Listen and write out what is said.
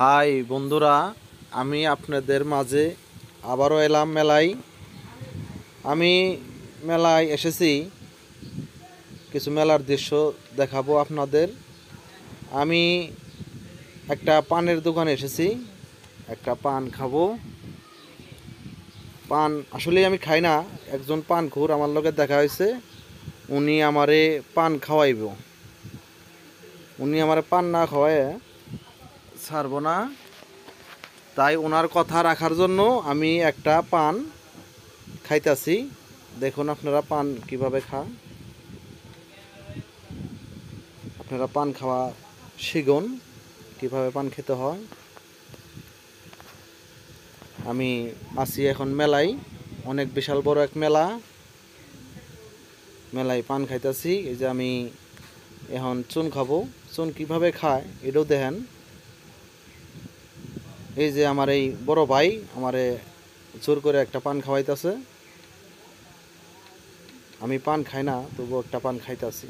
High বন্ধুরা, আমি আপনাদের মাঝে আবারও এলাম মেলায়। আমি মেলায় এসেছি, কিছু মেলার দৃশ্য দেখাবো আপনাদের। আমি একটা পানের দোকানে এসেছি, একটা পান খাবো। পান আসলে আমি খাই না, একজন পানখোর আমার লগে দেখা হয়েছে, উনি আমারে পান খাওয়াইব। উনি আমারে পান না খাওয়ায় ছাড়বো না, তাই ওনার কথা রাখার জন্য আমি একটা পান খাইতাছি। দেখুন আপনারা পান কিভাবে খান, আপনারা পান খাওয়া শিখুন কিভাবে পান খেতে হয়। আমি আছি এখন মেলায়, অনেক বিশাল বড় এক মেলা, মেলায় পান খাইতাছি। এই যে আমি এখন চুন খাবো, চুন কিভাবে খায় এটাও দেখেন। এই যে আমার এই বড় ভাই আমারে জোর করে একটা পান খাওয়াইতেছে। আমি পান খাই না, তবু একটা পান খাইতাছি।